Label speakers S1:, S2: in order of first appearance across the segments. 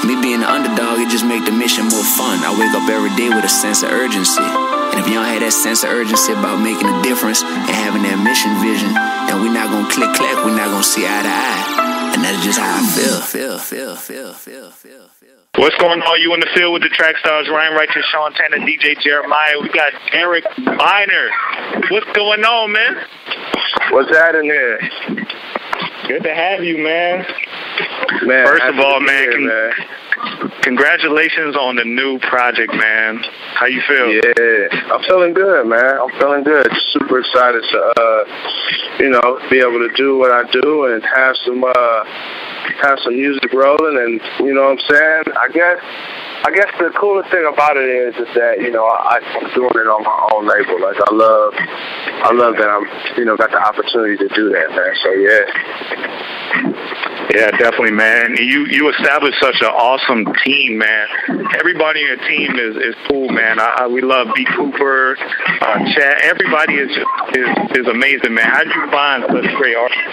S1: Me being the underdog, it just make the mission more fun. I wake up every day with a sense of urgency. And if you don't have that sense of urgency about making a difference and having that mission vision, then we're not gonna click-clack, we're not gonna see eye to eye. And that's just how I feel.
S2: What's going on? You in the field with the track stars, Ryan Righteous, Sean Tanner, DJ Jeremiah. We got Eric Miner. What's going on, man?
S3: What's happening here?
S2: Good to have you, man.
S3: Man,
S2: first of all, man,
S3: man,
S2: congratulations on the new project, man. How you feel?
S3: Yeah, I'm feeling good, man. I'm feeling good. Super excited to, be able to do what I do and have some music rolling, and you know what I'm saying. I guess the coolest thing about it is that I'm doing it on my own label. Like I love that I'm got the opportunity to do that, man. So yeah.
S2: Yeah, definitely, man. You established such an awesome team, man. Everybody in your team is cool, man. We love B. Cooper, Chad. Everybody is amazing, man. How did you find such great artists?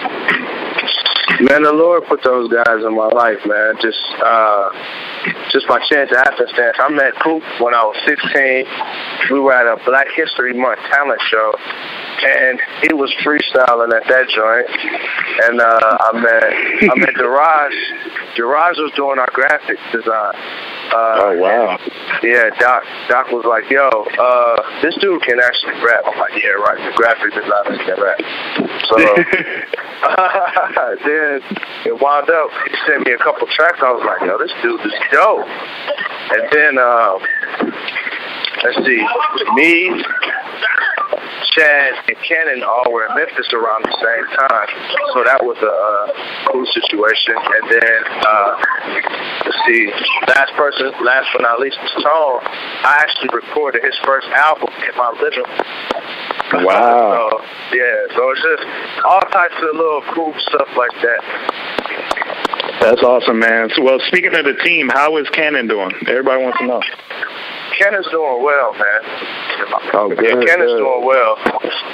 S3: Man, the Lord put those guys in my life, man. Just by chance of happenstance. I met Coop when I was 16. We were at a Black History Month talent show, and he was freestyling at that joint. And I met Daraj. Daraj was doing our graphic design.
S2: Oh, wow.
S3: Yeah, Doc was like, yo, this dude can actually rap. I'm like, yeah, right, the graphic designer can rap. So then it wound up, he sent me a couple tracks. I was like, yo, this dude is dope. And then, let's see, me, Chad, and Canon all were in Memphis around the same time. So that was a cool situation. And then, let's see, last but not least, Tone. I actually recorded his first album in my living room.
S2: Wow.
S3: So it's just all types of little cool stuff like that.
S2: That's awesome, man. So, well, speaking of the team, how is Canon doing? Everybody wants to know.
S3: Canon's doing well, man.
S2: Oh, good.
S3: Yeah, Canon's doing well.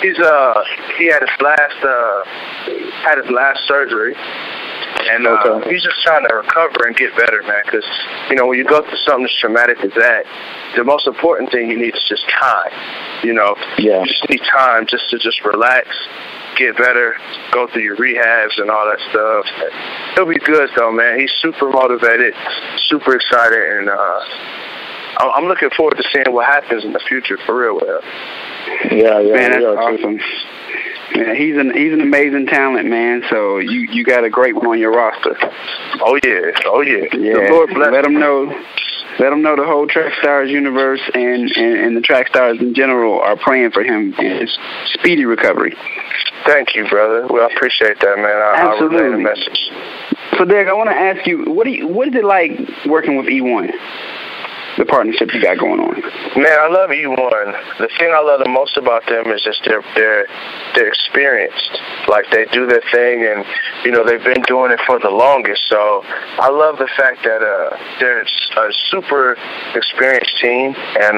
S3: He had his last surgery, and he's just trying to recover and get better, man. Because when you go through something as traumatic as that, the most important thing you need is just time. Yeah. You just need time just to relax, get better, go through your rehabs and all that stuff. He'll be good though, man. He's super motivated, super excited, and I'm looking forward to seeing what happens in the future for real.
S4: Yeah, man, that's awesome. Yeah, he's an amazing talent, man. So you got a great one on your roster.
S3: Oh yeah.
S4: The Lord bless. Let him know the whole Track Stars universe and the Track Stars in general are praying for him and his speedy recovery.
S3: Thank you, brother. Well, I appreciate that, man. I'll relay the message.
S4: So, Derek, I want to ask you, what is it like working with E1? The partnership you got going on?
S3: Man, I love E1. The thing I love the most about them is just they're experienced. Like they do their thing, and they've been doing it for the longest. So I love the fact that they're a super experienced team, and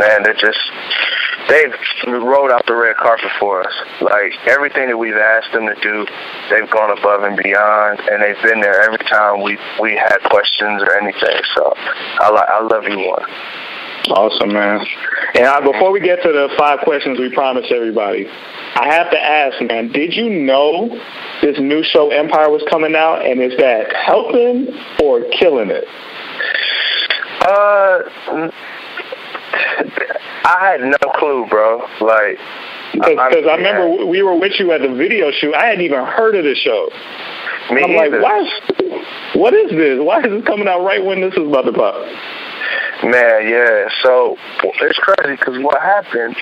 S3: man, they've rolled out the red carpet for us. Like everything that we've asked them to do, they've gone above and beyond, and they've been there every time we had questions or anything. So I love E1.
S2: Awesome, man. And before we get to the 5 questions we promised everybody, I have to ask, man, did you know this new show Empire was coming out, and is that helping or killing it?
S3: I had no clue, bro. Like,
S2: because I remember we were with you at the video shoot. I hadn't even heard of the show. I'm
S3: either.
S2: Like, what is this? Why is this coming out right when this is about to pop?
S3: Man, yeah. So it's crazy because what happened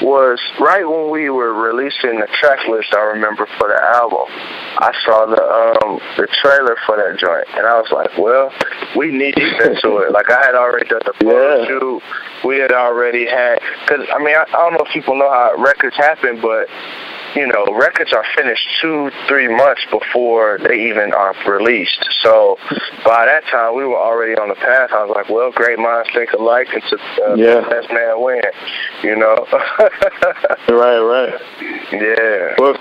S3: was right when we were releasing the track list, I remember, for the album, I saw the trailer for that joint, and I was like, well, we need to get into it. Like, I had already done the photo shoot. We had already had, because, I don't know if people know how records happen, but records are finished 2-3 months before they even are released. So by that time, we were already on the path. I was like, well, great minds think alike, and to best man win,
S2: Right.
S3: Yeah.
S2: Well,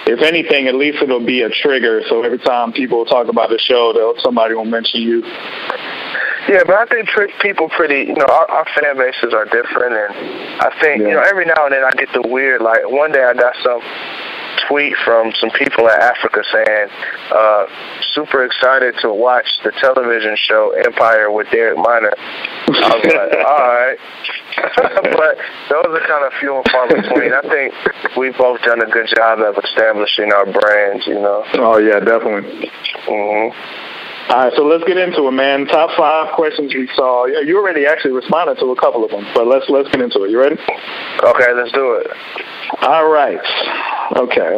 S2: if anything, at least it'll be a trigger. So every time people talk about the show, somebody will mention you.
S3: Yeah, but I think people pretty, our fan bases are different, and I think, every now and then I get the weird, like, one day I got some tweet from some people in Africa saying, super excited to watch the television show Empire with Derek Minor. I was like, all right. But those are kind of few and far between. I think we've both done a good job of establishing our brands,
S2: Oh, yeah, definitely.
S3: Mm-hmm.
S2: All right, so let's get into it, man. Top 5 questions we saw. You already actually responded to a couple of them, but let's get into it. You ready?
S3: Okay, let's do it.
S2: All right. Okay.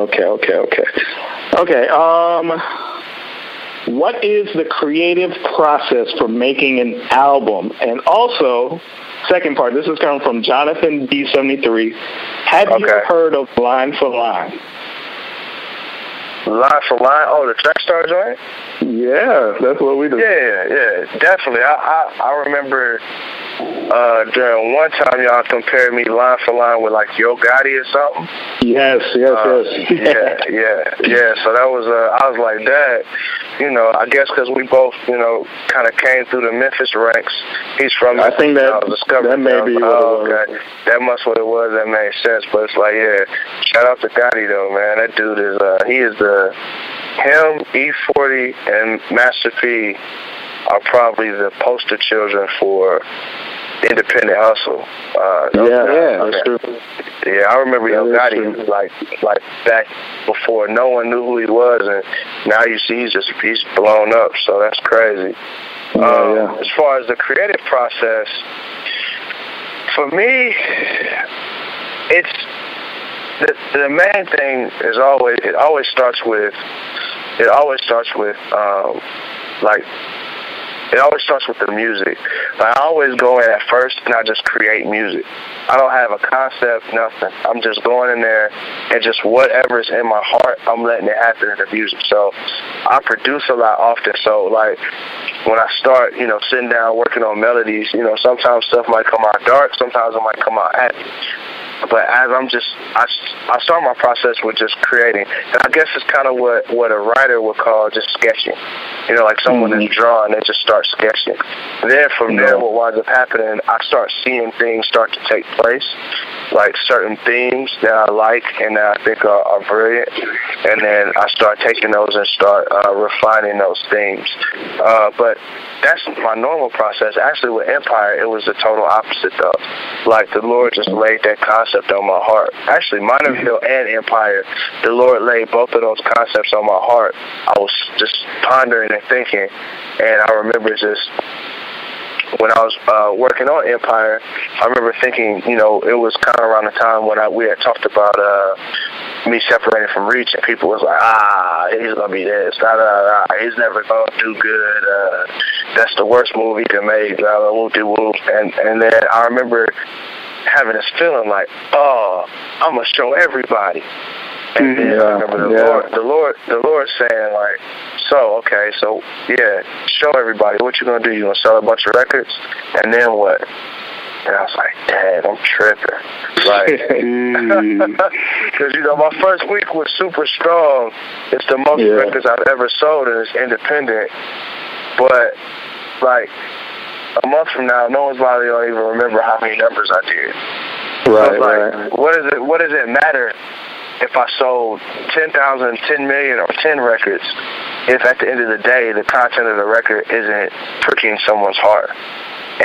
S2: What is the creative process for making an album? And also, second part, this is coming from Jonathan B73. Have you heard of Line for Line?
S3: Line for Line? Oh, the Track Star joint?
S2: Yeah, that's what we do.
S3: Yeah, definitely. I remember during one time y'all compared me line for line with like Yo Gotti or something.
S2: Yes.
S3: Yeah. So that was I was like that. I guess because we both kind of came through the Memphis ranks. He's from.
S2: I think that may be what it was.
S3: Okay. That must what it was. That made sense. But it's like, shout out to Gotti though, man. That dude is him, E40, and Master P are probably the poster children for independent hustle.
S2: That's true.
S3: Yeah, I remember Yo Gotti like back before no one knew who he was, and now you see he's blown up. So that's crazy. As far as the creative process, for me, it's the main thing is always starts with the music. I always go in at first and I just create music. I don't have a concept, nothing. I'm just going in there and just whatever's in my heart, I'm letting it happen in the music. So I produce a lot often. So like when I start, sitting down working on melodies, sometimes stuff might come out dark, sometimes it might come out happy. But as I start my process with just creating. And I guess it's kind of what a writer would call just sketching. Like someone is drawing, they just start sketching. And then from there, what winds up happening, I start seeing things start to take place, like certain themes that I like and that I think are brilliant. And then I start taking those and start refining those themes. But that's my normal process. Actually, with Empire, it was the total opposite, though. Like, the Lord just laid that concept on my heart. Actually, Minorville and Empire, the Lord laid both of those concepts on my heart. I was just pondering and thinking, and I remember just when I was working on Empire, I remember thinking, it was kind of around the time when we had talked about me separating from Reach, and people was like, he's going to be this, he's never going to do good, that's the worst movie he can make, whoop-de-whoop. And then I remember having this feeling like, I'm going to show everybody. And then I remember the Lord saying like, so show everybody. What you gonna do? You gonna sell a bunch of records, and then what? And I was like, Dad, I'm tripping. Like, because my first week was super strong. It's the most records I've ever sold, and it's independent. But like a month from now, no one's probably gonna even remember how many numbers I did.
S2: Right.
S3: What does it matter if I sold 10,000, 10 million, or 10 records, if at the end of the day the content of the record isn't pricking someone's heart?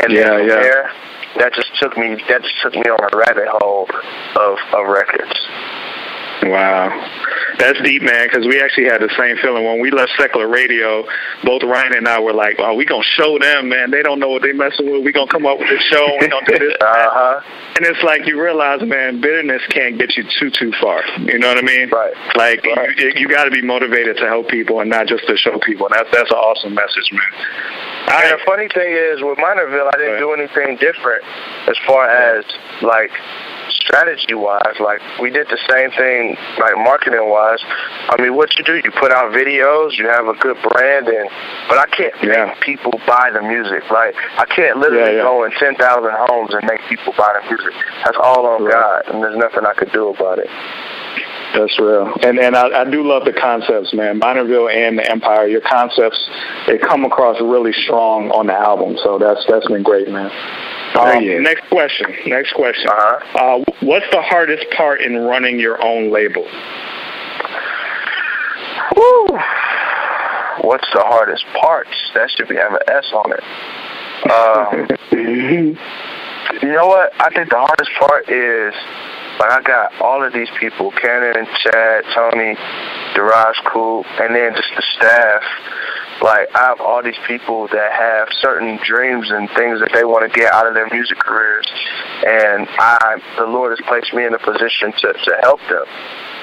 S3: And there, that just took me on a rabbit hole of records.
S2: Wow. That's deep, man, because we actually had the same feeling. When we left Secular Radio, both Ryan and I were like, we going to show them, man. They don't know what they messing with. We going to come up with this show. We going to do this. And it's like you realize, man, bitterness can't get you too far. You know what I mean?
S3: Right.
S2: Like, you got to be motivated to help people and not just to show people. And that's an awesome message, man.
S3: And the funny thing is, with Minorville, I didn't do anything different as far as, like, strategy-wise. Like, we did the same thing, like, marketing-wise. I mean, what you do, you put out videos, you have a good brand, but I can't make people buy the music. Like, I can't literally go in 10,000 homes and make people buy the music. That's all on God, and there's nothing I could do about it.
S2: That's real. And I do love the concepts, man. Minorville and the Empire, your concepts, they come across really strong on the album. So that's been great, man. Next question. What's the hardest part in running your own label?
S3: Woo. What's the hardest parts? That should have an S on it. You know what? I think the hardest part is, like, I got all of these people, Canon, Chad, Tony, Daraj Cool, and then just the staff. Like, I have all these people that have certain dreams and things that they want to get out of their music careers. And the Lord has placed me in a position to help them.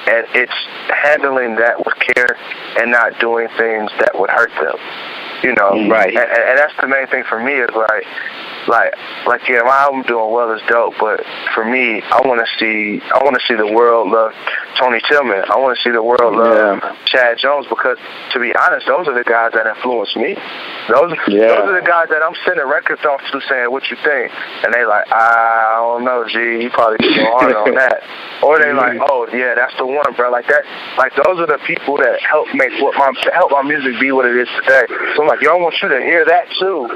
S3: And it's handling that with care and not doing things that would hurt them. You know,
S4: right?
S3: And that's the main thing for me is like yeah, my album doing well is dope, but for me, I want to see the world love Tony Tillman. I want to see the world love Chad Jones, because to be honest, those are the guys that influenced me. Those are the guys that I'm sending records off to saying, "What you think?" And they like, I don't know, G, you probably could go harder on that. Or they like, oh yeah, that's the one, bro. Like that. Like those are the people that help help my music be what it is today. So I'm like, yo, I want you to hear that too.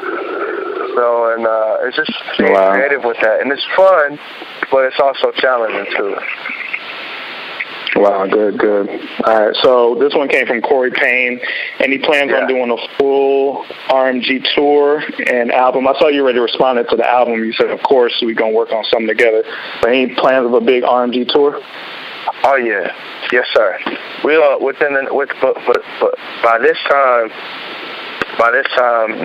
S3: So, and it's just being creative with that. And it's fun, but it's also challenging too.
S2: Wow, good. All right, so this one came from Corey Payne, and he plans on doing a full RMG tour and album. I saw you already responded to the album. You said, of course, we're going to work on something together. But any plans of a big RMG tour?
S3: Oh, yeah. Yes, sir. We are but by this time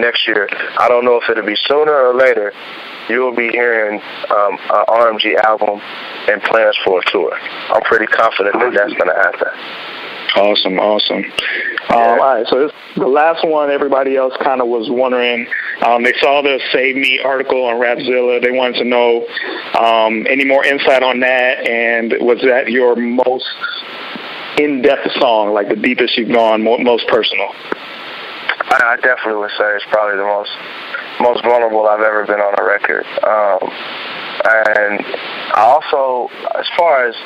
S3: next year, I don't know if it'll be sooner or later, you'll be hearing an RMG album and plans for a tour. I'm pretty confident that that's going to happen.
S2: Awesome. All right, so this the last one. Everybody else kind of was wondering. They saw the Save Me article on Rapzilla. They wanted to know any more insight on that, and was that your most in-depth song, like the deepest you've gone, most personal?
S3: I definitely would say it's probably the most vulnerable I've ever been on a record. And I also, as far as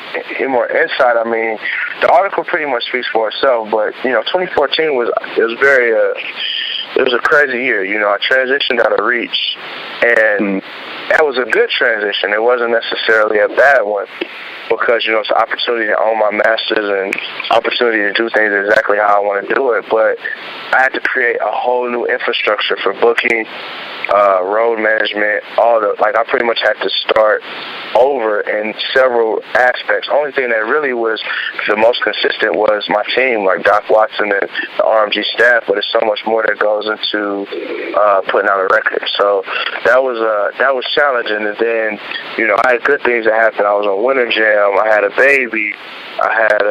S3: more insight, I mean, the article pretty much speaks for itself. But 2014 was a crazy year. I transitioned out of Reach, and that was a good transition. It wasn't necessarily a bad one, because it's an opportunity to own my masters and opportunity to do things exactly how I want to do it. But I had to create a whole new infrastructure for booking, road management, I pretty much had to start over in several aspects. Only thing that really was the most consistent was my team, like Doc Watson and the RMG staff, but it's so much more that goes into putting out a record. So that was challenging. And then, I had good things that happened. I was on Winter Jam. I had a baby. I had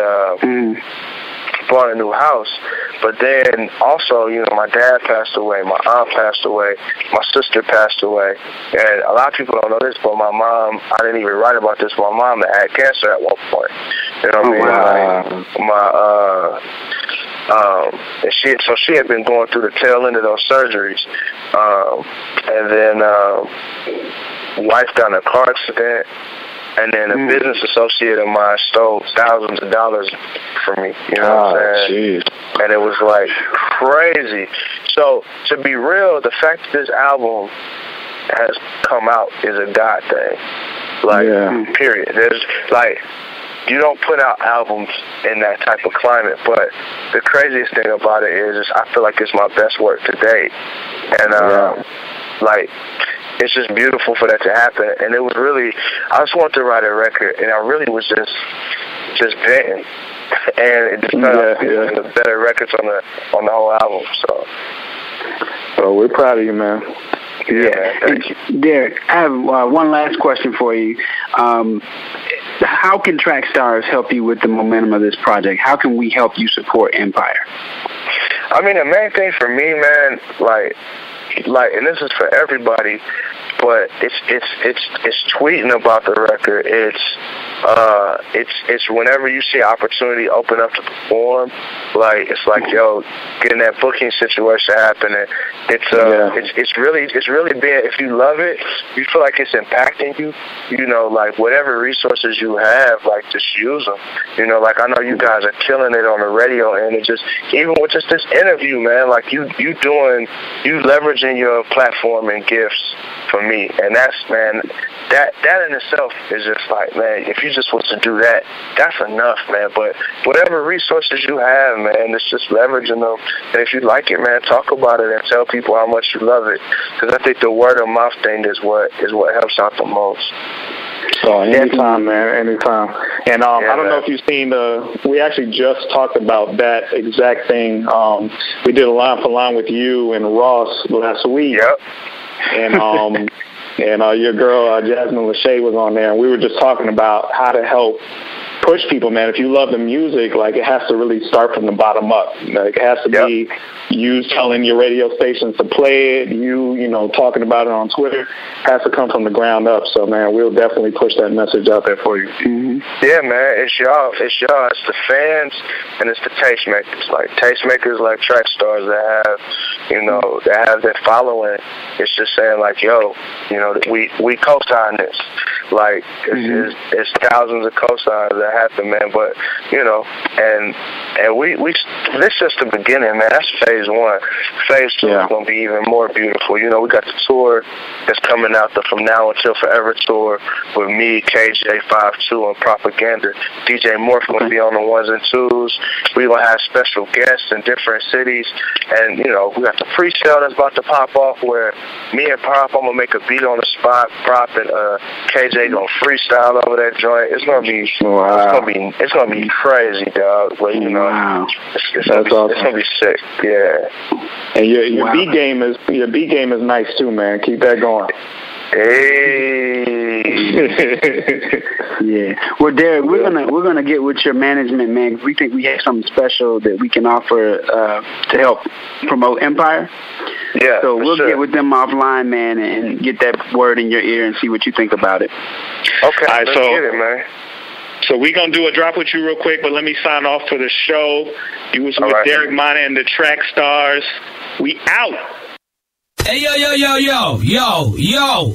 S3: bought a new house. But then also, my dad passed away, my aunt passed away, my sister passed away. And a lot of people don't know this, but my mom, I didn't even write about this, but my mom had cancer at one point. You know what I mean? Wow. And she had been going through the tail end of those surgeries. And then wife got in a car accident. And then a business associate of mine stole thousands of dollars from me. You know what I'm saying? Geez. And it was like crazy. So to be real, the fact that this album has come out is a God thing. Period. There's you don't put out albums in that type of climate, but the craziest thing about it is I feel like it's my best work to date. And it's just beautiful for that to happen. And it was really, I just wanted to write a record, and I really was just venting. And it just turned out to be one of the better records on the whole album. So
S2: we're proud of you, man.
S3: Yeah, thank you.
S4: Derek, I have one last question for you. How can Track Stars help you with the momentum of this project? How can we help you support Empire?
S3: I mean, the main thing for me, man, and this is for everybody, but it's tweeting about the record. It's it's whenever you see opportunity open up to perform, like it's like, yo, getting that booking situation happening. It's really being, if you love it, you feel like it's impacting you. You know, like whatever resources you have, like just use them. You know, like I know you guys are killing it on the radio, and it just, even with just this interview, man, like you leveraging your platform and gifts for me, and that's, man, that in itself is just like, man, if you just want to do that, that's enough, man. But whatever resources you have, man, it's just leveraging them. And if you like it, man, talk about it and tell people how much you love it, because I think the word of mouth thing is what helps out the most.
S2: So anytime, man, anytime. And I don't know if you've seen we actually just talked about that exact thing. We did a line for line with you and Ross last week.
S3: Yep.
S2: And your girl Jasmine Lachey was on there, and we were just talking about how to help push people, man. If you love the music, like, it has to really start from the bottom up. Like, it has to be you telling your radio stations to play it, you know, talking about it on Twitter. It has to come from the ground up. So, man, we'll definitely push that message out there for you.
S3: Mm-hmm. Yeah, man, it's y'all. It's the fans, and it's the tastemakers. Like, tastemakers like track stars that have, you know, that have their following. It's just saying, like, yo, you know, we co-sign this. Like, it's thousands of co-signs that happen, man. But, you know, and we this is just the beginning, man. That's phase one. Phase two is going to be even more beautiful. You know, we got the tour that's coming out, the From Now Until Forever tour with me, KJ52, and Propaganda. DJ Morph going to be on the ones and twos. We're going to have special guests in different cities. And, you know, we got the pre-sale that's about to pop off where me and Prop, I'm going to make a beat on the spot. Prop and KJ going to freestyle over that joint. It's going to be it's gonna be crazy, dog. But, you know, it's gonna be sick. Yeah.
S2: And your beat game is nice too, man. Keep that going.
S3: Hey.
S4: Yeah. Well, Derek, we're gonna get with your management, man. We think we have something special that we can offer to help promote Empire.
S3: Yeah.
S4: So we'll get with them offline, man, and get that word in your ear and see what you think about it.
S3: Okay. All right, let's get it, man.
S2: So we're going to do a drop with you real quick, but let me sign off for the show. You was with Derek Minor and the Track Stars. We out.
S5: Hey, yo,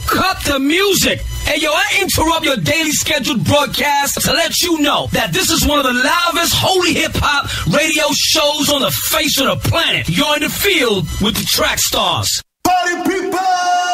S5: cut the music. Hey, yo, I interrupt your daily scheduled broadcast to let you know that this is one of the loudest holy hip-hop radio shows on the face of the planet. You're in the field with the Track Stars.
S6: Party people!